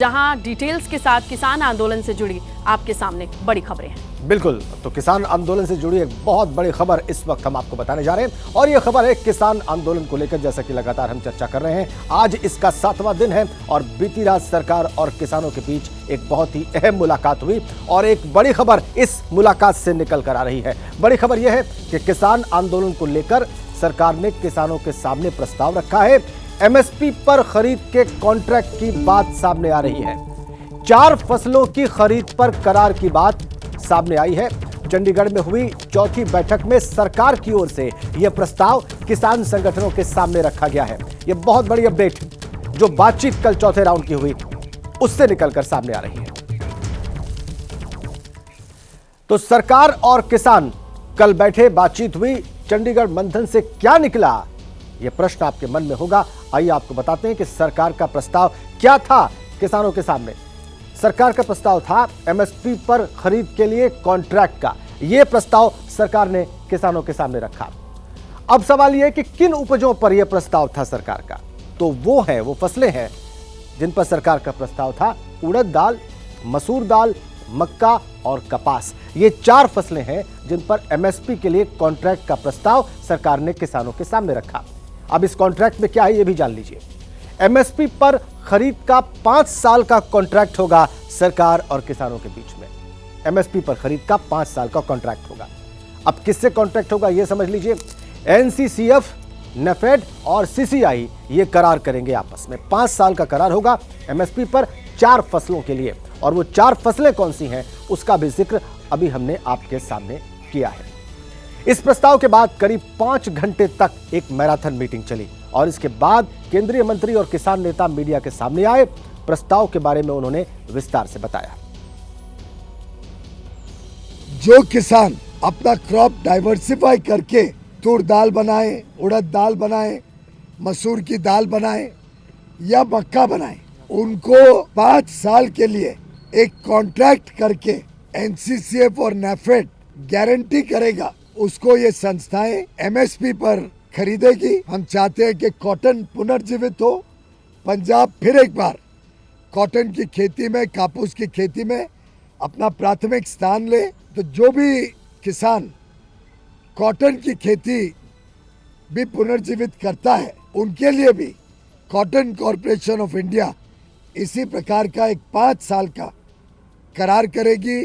जहां डिटेल्स के साथ किसान आंदोलन से जुड़ी आपके सामने बड़ी खबरें हैं। बिल्कुल, तो किसान आंदोलन से जुड़ी एक बहुत बड़ी खबर इस वक्त हम आपको बताने जा रहे हैं और ये खबर है किसान आंदोलन को लेकर। जैसा कि लगातार हम चर्चा कर रहे हैं, आज इसका 7वां दिन है और बीती रात सरकार और किसानों के बीच एक बहुत ही अहम मुलाकात हुई और एक बड़ी खबर इस मुलाकात से निकल कर आ रही है। बड़ी खबर यह है कि किसान आंदोलन को लेकर सरकार ने किसानों के सामने प्रस्ताव रखा है। एमएसपी पर खरीद के कॉन्ट्रैक्ट की बात सामने आ रही है। 4 फसलों की खरीद पर करार की बात सामने आई है। चंडीगढ़ में हुई चौथी बैठक में सरकार की ओर से यह प्रस्ताव किसान संगठनों के सामने रखा गया है। यह बहुत बड़ी अपडेट जो बातचीत कल चौथे राउंड की हुई उससे निकलकर सामने आ रही है। तो सरकार और किसान कल बैठे, बातचीत हुई, चंडीगढ़ मंथन से क्या निकला, यह प्रश्न आपके मन में होगा। आइए आपको बताते हैं कि सरकार का प्रस्ताव क्या था किसानों के सामने। सरकार का प्रस्ताव था एमएसपी पर खरीद के लिए कॉन्ट्रैक्ट का। यह प्रस्ताव सरकार ने किसानों के सामने रखा। अब सवाल यह है कि किन उपजों पर यह प्रस्ताव था सरकार का। तो वो फसलें हैं जिन पर सरकार का प्रस्ताव था। उड़द दाल, मसूर दाल, मक्का और कपास, ये 4 फसलें हैं जिन पर एमएसपी के लिए कॉन्ट्रैक्ट का प्रस्ताव सरकार ने किसानों के सामने रखा। अब इस कॉन्ट्रैक्ट में क्या है, यह भी जान लीजिए। एमएसपी पर खरीद का 5 साल का कॉन्ट्रैक्ट होगा सरकार और किसानों के बीच में। एमएसपी पर खरीद का 5 साल का कॉन्ट्रैक्ट होगा। अब किससे कॉन्ट्रैक्ट होगा यह समझ लीजिए। एनसीसीएफ, नेफेड और सीसीआई ये करार करेंगे आपस में। 5 साल का करार होगा एमएसपी पर 4 फसलों के लिए, और वो 4 फसलें कौन सी हैं उसका भी जिक्र अभी हमने आपके सामने किया है। इस प्रस्ताव के बाद करीब 5 घंटे तक एक मैराथन मीटिंग चली और इसके बाद केंद्रीय मंत्री और किसान नेता मीडिया के सामने आए। प्रस्ताव के बारे में उन्होंने विस्तार से बताया। जो किसान अपना क्रॉप डाइवर्सिफाई करके तूर दाल बनाए, उड़द दाल बनाए, मसूर की दाल बनाए या मक्का बनाए, उनको 5 साल के लिए एक कॉन्ट्रैक्ट करके एनसीसीएफ और नेफेड गारंटी करेगा, उसको ये संस्थाएं एमएसपी पर खरीदेगी। हम चाहते हैं कि कॉटन पुनर्जीवित हो, पंजाब फिर एक बार कॉटन की खेती में, कापूस की खेती में अपना प्राथमिक स्थान ले। तो जो भी किसान कॉटन की खेती भी पुनर्जीवित करता है, उनके लिए भी कॉटन कॉरपोरेशन ऑफ इंडिया इसी प्रकार का एक 5 साल का करार करेगी,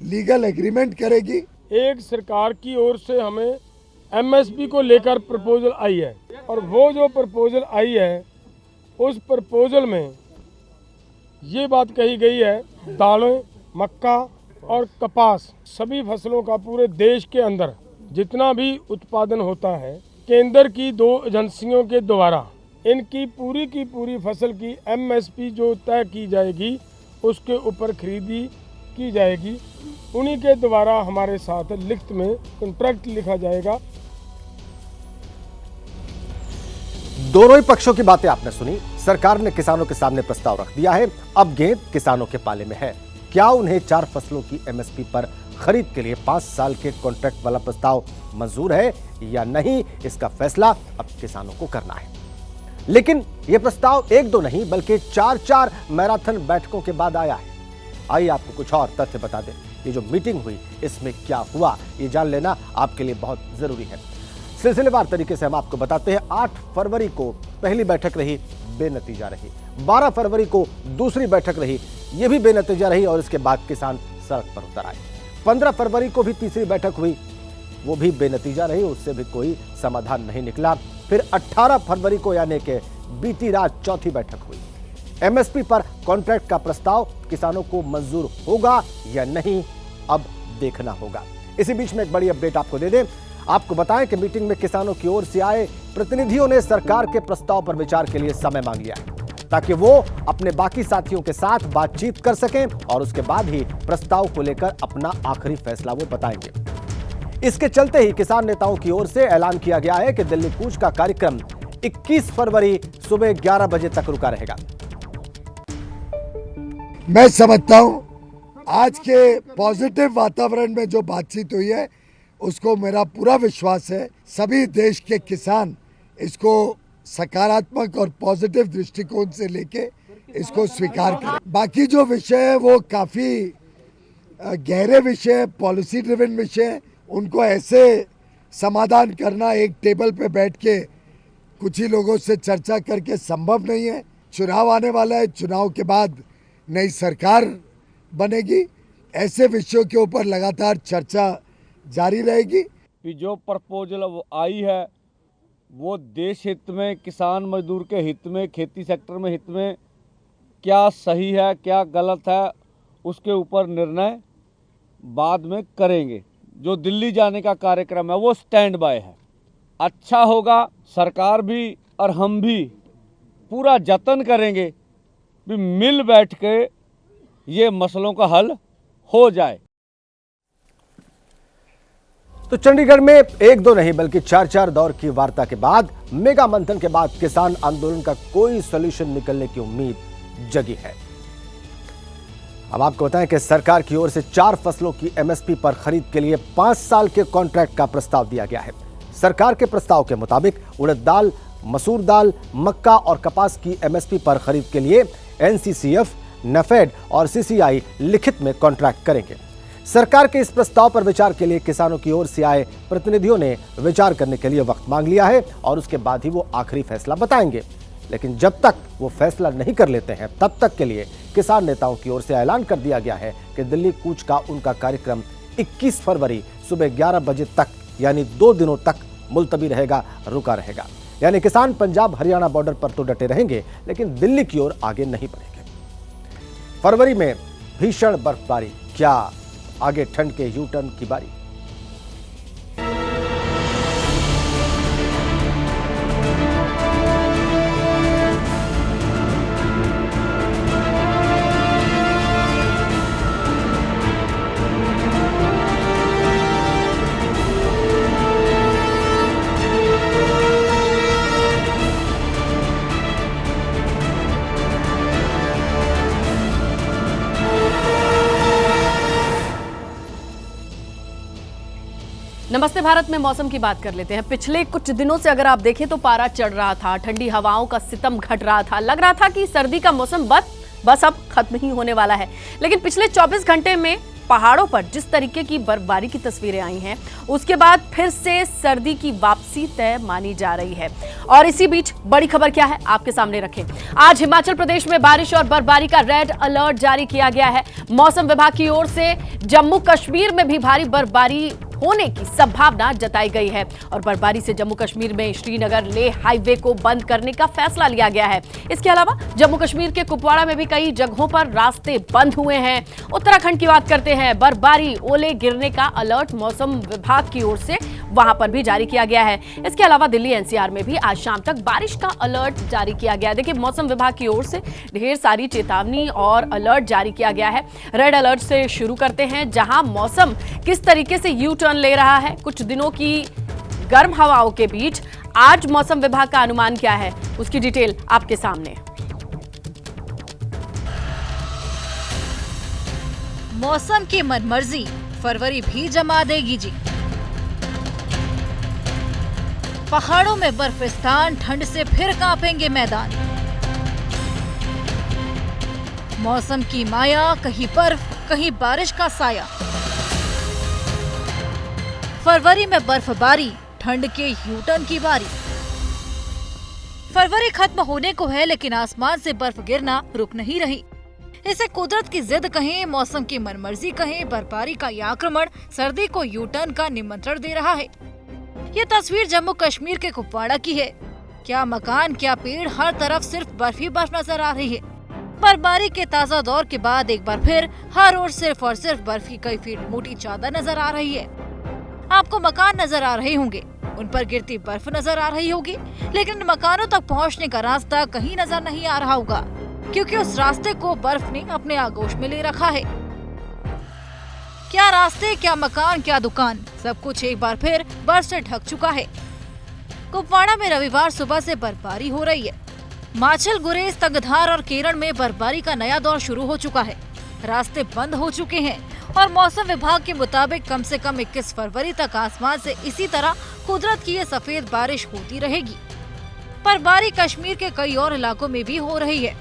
लीगल एग्रीमेंट करेगी। एक सरकार की ओर से हमें एमएसपी को लेकर प्रपोजल आई है और वो जो प्रपोजल आई है उस प्रपोजल में ये बात कही गई है, दालें, मक्का और कपास सभी फसलों का पूरे देश के अंदर जितना भी उत्पादन होता है, केंद्र की 2 एजेंसियों के द्वारा इनकी पूरी की पूरी फसल की एमएसपी जो तय की जाएगी उसके ऊपर खरीदी की जाएगी। उन्हीं के द्वारा हमारे साथ लिखित में कॉन्ट्रैक्ट लिखा जाएगा। दोनों ही पक्षों की बातें आपने सुनी। सरकार ने किसानों के सामने प्रस्ताव रख दिया है। अब गेंद किसानों के पाले में है। क्या उन्हें 4 फसलों की एमएसपी पर खरीद के लिए 5 साल के कॉन्ट्रैक्ट वाला प्रस्ताव मंजूर है या नहीं, इसका फैसला अब किसानों को करना है। लेकिन यह प्रस्ताव 1-2 नहीं बल्कि 4-4 मैराथन बैठकों के बाद आया है। आइए आपको कुछ और तथ्य बता दें। ये जो मीटिंग हुई इसमें क्या हुआ, ये जान लेना आपके लिए बहुत जरूरी है। सिलसिलेवार तरीके से हम आपको बताते हैं। 8 फरवरी को पहली बैठक रही, बेनतीजा रही। 12 फरवरी को दूसरी बैठक रही, यह भी बेनतीजा रही और इसके बाद किसान सड़क पर उतर आए। 15 फरवरी को भी तीसरी बैठक हुई, वो भी बेनतीजा रही, उससे भी कोई समाधान नहीं निकला। फिर 18 फरवरी को यानी कि बीती रात चौथी बैठक हुई। एमएसपी पर कॉन्ट्रैक्ट का प्रस्ताव किसानों को मंजूर होगा या नहीं, अब देखना होगा। इसी बीच में एक बड़ी अपडेट आपको दे दें। आपको बताएं कि मीटिंग में किसानों की ओर से आए प्रतिनिधियों ने सरकार के प्रस्ताव पर विचार के लिए समय मांग लिया है ताकि वो अपने बाकी साथियों के साथ बातचीत कर सकें और उसके बाद ही प्रस्ताव को लेकर अपना आखिरी फैसला वो बताएंगे। इसके चलते ही किसान नेताओं की ओर से ऐलान किया गया है कि दिल्ली कूच का कार्यक्रम 21 फरवरी सुबह 11 बजे तक रुका रहेगा। मैं समझता हूं आज के पॉजिटिव वातावरण में जो बातचीत हुई है उसको मेरा पूरा विश्वास है सभी देश के किसान इसको सकारात्मक और पॉजिटिव दृष्टिकोण से लेके इसको स्वीकार करें। बाकी जो विषय है वो काफी गहरे विषय, पॉलिसी ड्रिवन विषय, उनको ऐसे समाधान करना एक टेबल पे बैठ के कुछ ही लोगों से चर्चा करके संभव नहीं है। चुनाव आने वाला है, चुनाव के बाद नई सरकार बनेगी, ऐसे विषयों के ऊपर लगातार चर्चा जारी रहेगी। कि जो प्रपोजल वो आई है वो देश हित में, किसान मजदूर के हित में, खेती सेक्टर में हित में क्या सही है क्या गलत है, उसके ऊपर निर्णय बाद में करेंगे। जो दिल्ली जाने का कार्यक्रम है वो स्टैंड बाय है। अच्छा होगा, सरकार भी और हम भी पूरा जतन करेंगे भी मिल बैठ के ये मसलों का हल हो जाए। तो चंडीगढ़ में एक दो नहीं बल्कि चार दौर की वार्ता के बाद, मेगा मंथन के बाद किसान आंदोलन का कोई सॉल्यूशन निकलने की उम्मीद जगी है। अब आपको बताएं कि सरकार की ओर से 4 फसलों की एमएसपी पर खरीद के लिए 5 साल के कॉन्ट्रैक्ट का प्रस्ताव दिया गया है। सरकार के प्रस्ताव के मुताबिक उड़द दाल, मसूर दाल, मक्का और कपास की एमएसपी पर खरीद के लिए एनसीसीएफ, नेफेड और सीसीआई लिखित में कॉन्ट्रैक्ट करेंगे। सरकार के इस प्रस्ताव पर विचार के लिए किसानों की ओर से आए प्रतिनिधियों ने विचार करने के लिए वक्त मांग लिया है और उसके बाद ही वो आखिरी फैसला बताएंगे। लेकिन जब तक वो फैसला नहीं कर लेते हैं तब तक के लिए किसान नेताओं की ओर से ऐलान कर दिया गया है कि दिल्ली कूच का उनका कार्यक्रम 21 फरवरी सुबह 11 बजे तक यानी 2 दिनों तक मुलतवी रहेगा, रुका रहेगा। यानी किसान पंजाब हरियाणा बॉर्डर पर तो डटे रहेंगे लेकिन दिल्ली की ओर आगे नहीं बढ़ेंगे। फरवरी में भीषण बर्फबारी, क्या आगे ठंड के यू टर्न की बारी? नमस्ते भारत में मौसम की बात कर लेते हैं। पिछले कुछ दिनों से अगर आप देखें तो पारा चढ़ रहा था, ठंडी हवाओं का सितम घट रहा था, लग रहा था कि सर्दी का मौसम बस अब खत्म ही होने वाला है। लेकिन पिछले 24 घंटे में पहाड़ों पर जिस तरीके की बर्फबारी की तस्वीरें आई हैं, उसके बाद फिर से सर्दी की वापसी तय मानी जा रही है। और इसी बीच बड़ी खबर क्या है आपके सामने रखें। आज हिमाचल प्रदेश में बारिश और बर्फबारी का रेड अलर्ट जारी किया गया है। मौसम विभाग की ओर से जम्मू कश्मीर में भी भारी बर्फबारी होने की संभावना जताई गई है और बर्फबारी से जम्मू कश्मीर में श्रीनगर लेह हाईवे को बंद करने का फैसला लिया गया है। इसके अलावा जम्मू कश्मीर के कुपवाड़ा में भी कई जगहों पर रास्ते बंद हुए हैं। उत्तराखंड की बात करते हैं, बर्फबारी, ओले गिरने का अलर्ट मौसम विभाग की ओर से वहां पर भी जारी किया गया है। इसके अलावा दिल्ली एनसीआर में भी आज शाम तक बारिश का अलर्ट जारी किया गया है। देखिए, मौसम विभाग की ओर से ढेर सारी चेतावनी और अलर्ट जारी किया गया है। रेड अलर्ट से शुरू करते हैं, जहां मौसम किस तरीके से यू टर्न ले रहा है। कुछ दिनों की गर्म हवाओं के बीच आज मौसम विभाग का अनुमान क्या है, उसकी डिटेल आपके सामने। मौसम की मनमर्जी फरवरी भी जमा देगी जी। पहाड़ों में बर्फिस्तान, ठंड से फिर कांपेंगे मैदान। मौसम की माया, कहीं बर्फ कहीं बारिश का साया। फरवरी में बर्फबारी, ठंड के यूटर्न की बारी। फरवरी खत्म होने को है लेकिन आसमान से बर्फ गिरना रुक नहीं रही। इसे कुदरत की जिद कहें, मौसम की मनमर्जी कहें, बर्फबारी का यह आक्रमण सर्दी को यूटर्न का निमंत्रण दे रहा है। ये तस्वीर जम्मू कश्मीर के कुपवाड़ा की है। क्या मकान, क्या पेड़, हर तरफ सिर्फ बर्फ ही बर्फ नजर आ रही है। बर्फबारी के ताजा दौर के बाद एक बार फिर हर ओर सिर्फ और सिर्फ बर्फ की कई फीट मोटी चादर नजर आ रही है। आपको मकान नजर आ रहे होंगे, उन पर गिरती बर्फ नजर आ रही होगी, लेकिन मकानों तक पहुंचने का रास्ता कहीं नजर नहीं आ रहा होगा, क्योंकि उस रास्ते को बर्फ ने अपने आगोश में ले रखा है। क्या रास्ते, क्या मकान, क्या दुकान, सब कुछ एक बार फिर बर्फ से ढक चुका है। कुपवाड़ा में रविवार सुबह से बर्फबारी हो रही है। माचल, गुरेज, तंगधार और केरल में बर्फबारी का नया दौर शुरू हो चुका है। रास्ते बंद हो चुके हैं और मौसम विभाग के मुताबिक कम से कम 21 फरवरी तक आसमान से इसी तरह कुदरत की ये सफेद बारिश होती रहेगी। बर्फबारी कश्मीर के कई और इलाकों में भी हो रही है।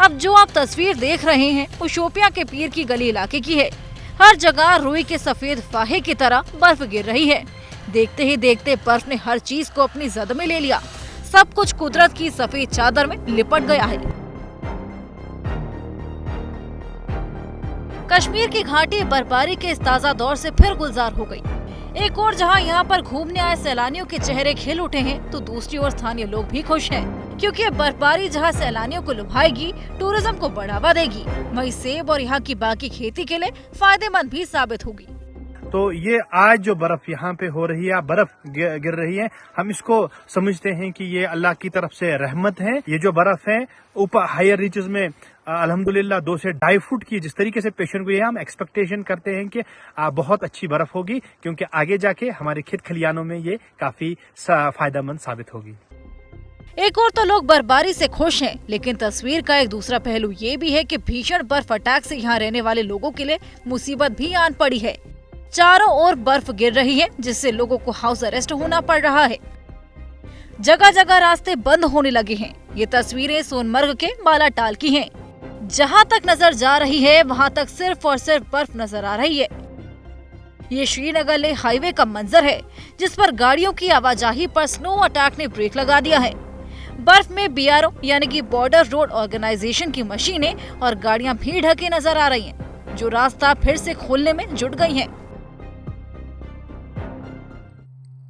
अब जो आप तस्वीर देख रहे हैं वो शोपियां के पीर की गली इलाके की है। हर जगह रुई के सफेद फाहे की तरह बर्फ गिर रही है। देखते ही देखते बर्फ ने हर चीज को अपनी जद में ले लिया। सब कुछ कुदरत की सफेद चादर में लिपट गया है। कश्मीर की घाटी बर्फबारी के इस ताजा दौर से फिर गुलजार हो गई। एक और जहां यहाँ पर घूमने आए सैलानियों के चेहरे खिल उठे हैं, तो दूसरी ओर स्थानीय लोग भी खुश हैं, क्योंकि बर्फबारी जहां सैलानियों को लुभाएगी, टूरिज्म को बढ़ावा देगी, वहीं सेब और यहाँ की बाकी खेती के लिए फायदेमंद भी साबित होगी। तो ये आज जो बर्फ यहाँ पे हो रही है, बर्फ गिर रही है, हम इसको समझते हैं कि ये अल्लाह की तरफ से रहमत है। ये जो बर्फ है ऊपर हायर रीचेस में अल्हम्दुलिल्लाह 2 से 2.5 फुट की जिस तरीके से पेशेंट हुई है, हम एक्सपेक्टेशन करते हैं कि बहुत अच्छी बर्फ होगी, क्योंकि आगे जाके हमारे खेत खलियानों में ये काफी फायदेमंद साबित होगी। एक और तो लोग बर्फबारी से खुश हैं, लेकिन तस्वीर का एक दूसरा पहलू ये भी है कि भीषण बर्फ अटैक से यहाँ रहने वाले लोगों के लिए मुसीबत भी आन पड़ी है। चारों ओर बर्फ गिर रही है, जिससे लोगों को हाउस अरेस्ट होना पड़ रहा है। जगह जगह रास्ते बंद होने लगे हैं। ये तस्वीरें सोनमर्ग के बालाटाल की हैं। जहां तक नजर जा रही है वहां तक सिर्फ और सिर्फ बर्फ नजर आ रही है। ये श्रीनगर लेह हाईवे का मंजर है, जिस पर गाड़ियों की आवाजाही पर स्नो अटैक ने ब्रेक लगा दिया है। बर्फ में BRO यानी कि बॉर्डर रोड ऑर्गेनाइजेशन की मशीनें और गाड़ियां भी ढकी नजर आ रही हैं, जो रास्ता फिर से खोलने में जुट गई हैं।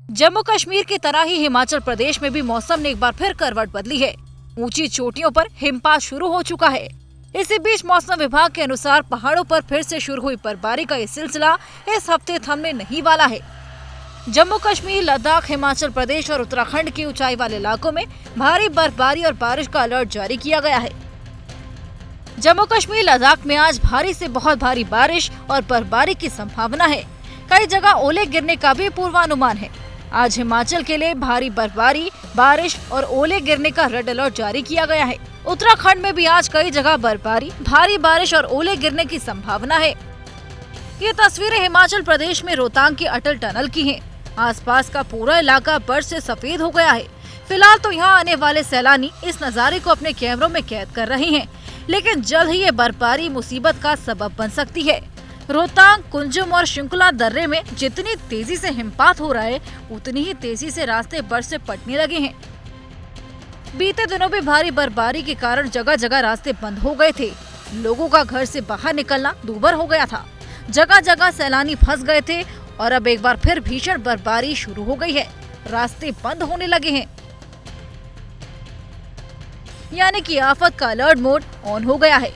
जम्मू कश्मीर की तरह ही हिमाचल प्रदेश में भी मौसम ने एक बार फिर करवट बदली है। ऊंची चोटियों पर हिमपात शुरू हो चुका है। इसी बीच मौसम विभाग के अनुसार पहाड़ों पर फिर से शुरू हुई बर्फबारी का ये सिलसिला इस हफ्ते थमने नहीं वाला है। जम्मू कश्मीर, लद्दाख, हिमाचल प्रदेश और उत्तराखंड के ऊंचाई वाले इलाकों में भारी बर्फबारी और बारिश का अलर्ट जारी किया गया है। जम्मू कश्मीर, लद्दाख में आज भारी से बहुत भारी बारिश और बर्फबारी की संभावना है। कई जगह ओले गिरने का भी पूर्वानुमान है। आज हिमाचल के लिए भारी बर्फबारी, बारिश और ओले गिरने का रेड अलर्ट जारी किया गया है। उत्तराखंड में भी आज कई जगह बर्फबारी, भारी बारिश और ओले गिरने की संभावना है। ये तस्वीरें हिमाचल प्रदेश में रोहतांग की अटल टनल की हैं। आसपास का पूरा इलाका बर्फ से सफेद हो गया है। फिलहाल तो यहाँ आने वाले सैलानी इस नज़ारे को अपने कैमरों में कैद कर रहे हैं, लेकिन जल्द ही ये बर्फबारी मुसीबत का सबब बन सकती है। रोहतांग, कुंजुम और शिंकुला दर्रे में जितनी तेजी से हिमपात हो रहा है, उतनी ही तेजी से रास्ते बर्फ से पटने लगे हैं। बीते दिनों भी भारी बर्फबारी के कारण जगह जगह रास्ते बंद हो गए थे। लोगों का घर से बाहर निकलना दूभर हो गया था। जगह जगह सैलानी फंस गए थे और अब एक बार फिर भीषण बर्फबारी शुरू हो गई है। रास्ते बंद होने लगे हैं, यानी कि आफत का अलर्ट मोड ऑन हो गया है।